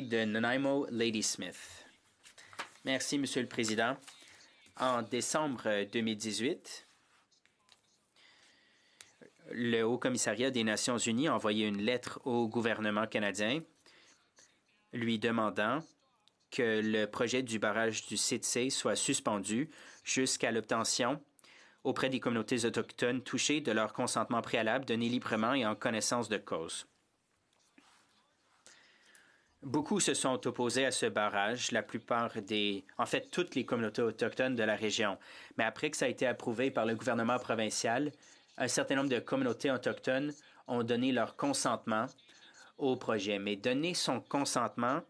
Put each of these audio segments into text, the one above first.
de Nanaimo Ladysmith. Merci, Monsieur le Président. En décembre 2018, le Haut-Commissariat des Nations unies a envoyé une lettre au gouvernement canadien lui demandant que le projet du barrage du site C soit suspendu jusqu'à l'obtention auprès des communautés autochtones touchées de leur consentement préalable donné librement et en connaissance de cause. Beaucoup se sont opposés à ce barrage, en fait, toutes les communautés autochtones de la région. Mais après que ça a été approuvé par le gouvernement provincial, un certain nombre de communautés autochtones ont donné leur consentement au projet. Mais donner son consentement,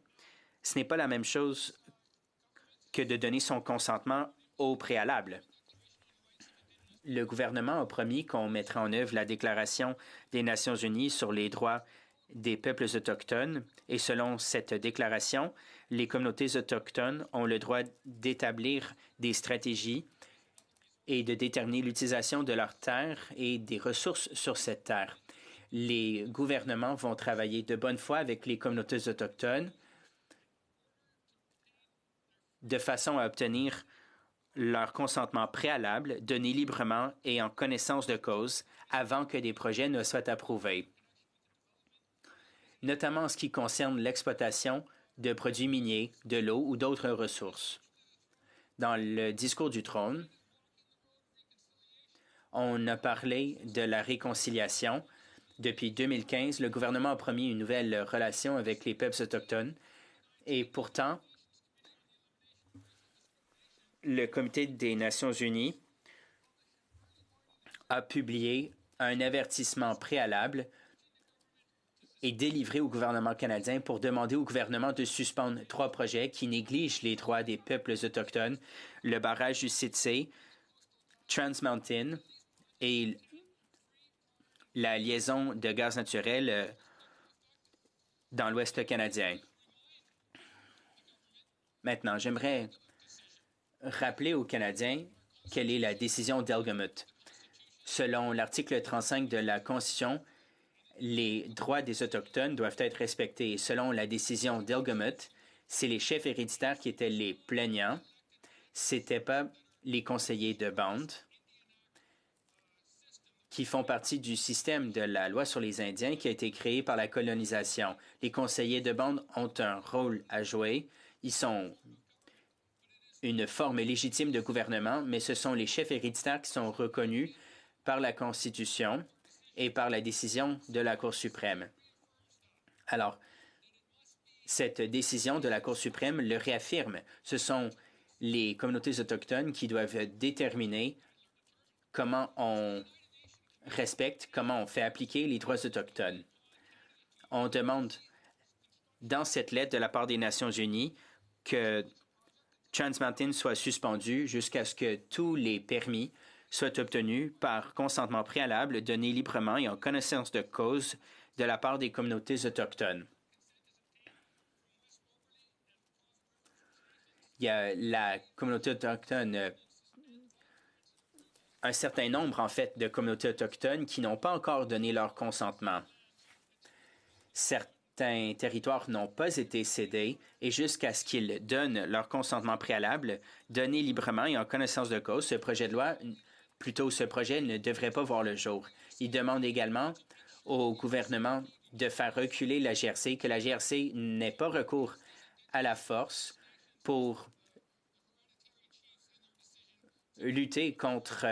ce n'est pas la même chose que de donner son consentement au préalable. Le gouvernement a promis qu'on mettrait en œuvre la Déclaration des Nations unies sur les droits des peuples autochtones et selon cette déclaration, les communautés autochtones ont le droit d'établir des stratégies et de déterminer l'utilisation de leurs terres et des ressources sur cette terre. Les gouvernements vont travailler de bonne foi avec les communautés autochtones de façon à obtenir leur consentement préalable, donné librement et en connaissance de cause avant que des projets ne soient approuvés, notamment en ce qui concerne l'exploitation de produits miniers, de l'eau ou d'autres ressources. Dans le discours du trône, on a parlé de la réconciliation. Depuis 2015, le gouvernement a promis une nouvelle relation avec les peuples autochtones et pourtant, le Comité des Nations unies a publié un avertissement préalable et délivré au gouvernement canadien pour demander au gouvernement de suspendre 3 projets qui négligent les droits des peuples autochtones, le barrage du site C, Trans Mountain et la liaison de gaz naturel dans l'Ouest canadien. Maintenant, j'aimerais rappeler aux Canadiens quelle est la décision d'Elgamuth. Selon l'article 35 de la Constitution, les droits des Autochtones doivent être respectés. Et selon la décision d'Elgamuth, c'est les chefs héréditaires qui étaient les plaignants. Ce n'étaient pas les conseillers de bande qui font partie du système de la loi sur les Indiens qui a été créé par la colonisation. Les conseillers de bande ont un rôle à jouer. Ils sont une forme légitime de gouvernement, mais ce sont les chefs héréditaires qui sont reconnus par la Constitution et par la décision de la Cour suprême. Alors, cette décision de la Cour suprême le réaffirme. Ce sont les communautés autochtones qui doivent déterminer comment on respecte, comment on fait appliquer les droits autochtones. On demande dans cette lettre de la part des Nations unies que Trans Mountain soit suspendu jusqu'à ce que tous les permis soient obtenus par consentement préalable, donné librement et en connaissance de cause de la part des communautés autochtones. Il y a la communauté autochtone, un certain nombre, en fait, de communautés autochtones qui n'ont pas encore donné leur consentement. Certains territoires n'ont pas été cédés et jusqu'à ce qu'ils donnent leur consentement préalable, donné librement et en connaissance de cause, ce projet ne devrait pas voir le jour. Il demande également au gouvernement de faire reculer la GRC, que la GRC n'ait pas recours à la force pour lutter contre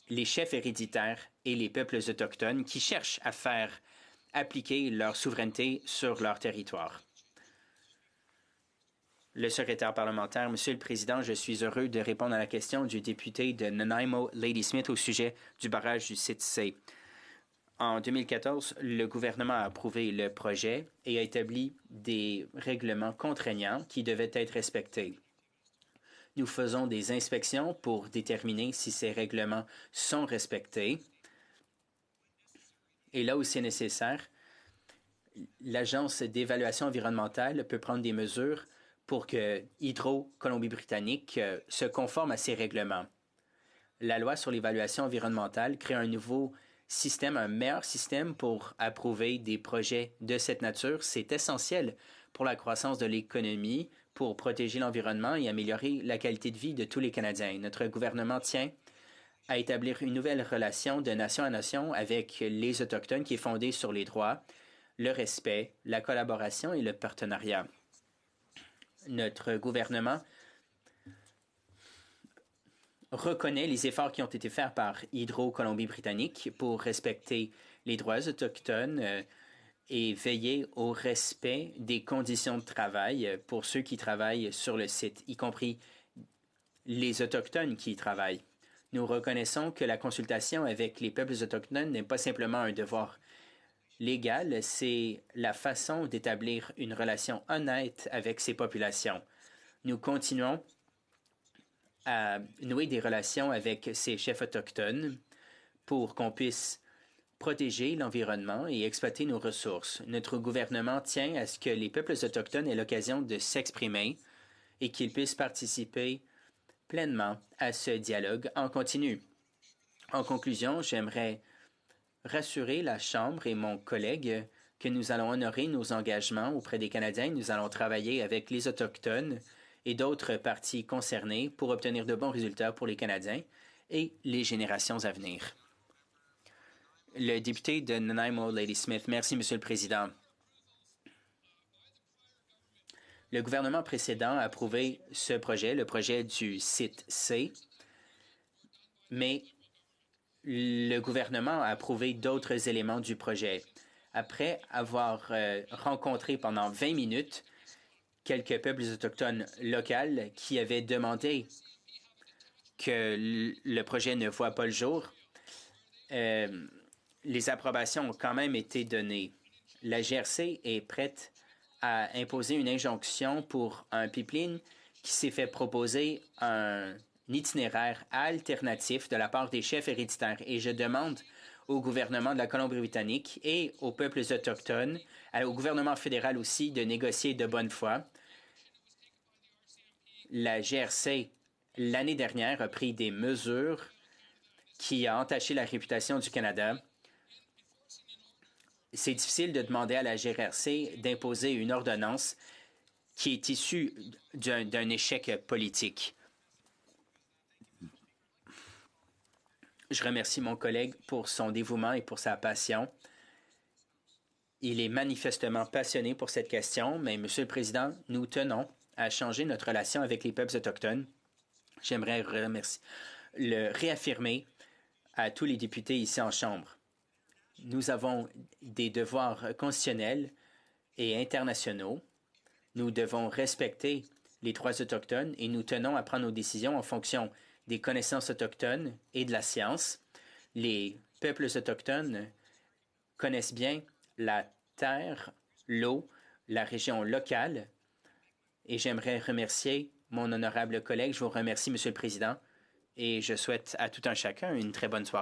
les chefs héréditaires et les peuples autochtones qui cherchent à faire appliquer leur souveraineté sur leur territoire. Le secrétaire parlementaire, Monsieur le Président, je suis heureux de répondre à la question du député de Nanaimo Ladysmith au sujet du barrage du site C. En 2014, le gouvernement a approuvé le projet et a établi des règlements contraignants qui devaient être respectés. Nous faisons des inspections pour déterminer si ces règlements sont respectés. Et là où c'est nécessaire, l'Agence d'évaluation environnementale peut prendre des mesures pour que Hydro-Colombie-Britannique se conforme à ces règlements. La loi sur l'évaluation environnementale crée un nouveau système, un meilleur système pour approuver des projets de cette nature. C'est essentiel pour la croissance de l'économie, pour protéger l'environnement et améliorer la qualité de vie de tous les Canadiens. Notre gouvernement tient à établir une nouvelle relation de nation à nation avec les Autochtones qui est fondée sur les droits, le respect, la collaboration et le partenariat. Notre gouvernement reconnaît les efforts qui ont été faits par Hydro-Colombie-Britannique pour respecter les droits autochtones et veiller au respect des conditions de travail pour ceux qui travaillent sur le site, y compris les Autochtones qui y travaillent. Nous reconnaissons que la consultation avec les peuples autochtones n'est pas simplement un devoir légal, c'est la façon d'établir une relation honnête avec ces populations. Nous continuons à nouer des relations avec ces chefs autochtones pour qu'on puisse protéger l'environnement et exploiter nos ressources. Notre gouvernement tient à ce que les peuples autochtones aient l'occasion de s'exprimer et qu'ils puissent participer pleinement à ce dialogue en continu. En conclusion, j'aimerais rassurer la Chambre et mon collègue que nous allons honorer nos engagements auprès des Canadiens. Nous allons travailler avec les Autochtones et d'autres parties concernées pour obtenir de bons résultats pour les Canadiens et les générations à venir. Le député de Nanaimo, Lady Smith. Merci, Monsieur le Président. Le gouvernement précédent a approuvé ce projet, le projet du site C, mais le gouvernement a approuvé d'autres éléments du projet. Après avoir rencontré pendant 20 minutes quelques peuples autochtones locaux qui avaient demandé que le projet ne voit pas le jour, les approbations ont quand même été données. La GRC est prête à imposer une injonction pour un pipeline qui s'est fait proposer un itinéraire alternatif de la part des chefs héréditaires. Et je demande au gouvernement de la Colombie-Britannique et aux peuples autochtones, au gouvernement fédéral aussi, de négocier de bonne foi. La GRC, l'année dernière, a pris des mesures qui ont entaché la réputation du Canada. C'est difficile de demander à la GRC d'imposer une ordonnance qui est issue d'un échec politique. Je remercie mon collègue pour son dévouement et pour sa passion. Il est manifestement passionné pour cette question, mais, Monsieur le Président, nous tenons à changer notre relation avec les peuples autochtones. J'aimerais le réaffirmer à tous les députés ici en Chambre. Nous avons des devoirs constitutionnels et internationaux. Nous devons respecter les droits autochtones et nous tenons à prendre nos décisions en fonction des connaissances autochtones et de la science. Les peuples autochtones connaissent bien la terre, l'eau, la région locale et j'aimerais remercier mon honorable collègue. Je vous remercie, Monsieur le Président, et je souhaite à tout un chacun une très bonne soirée.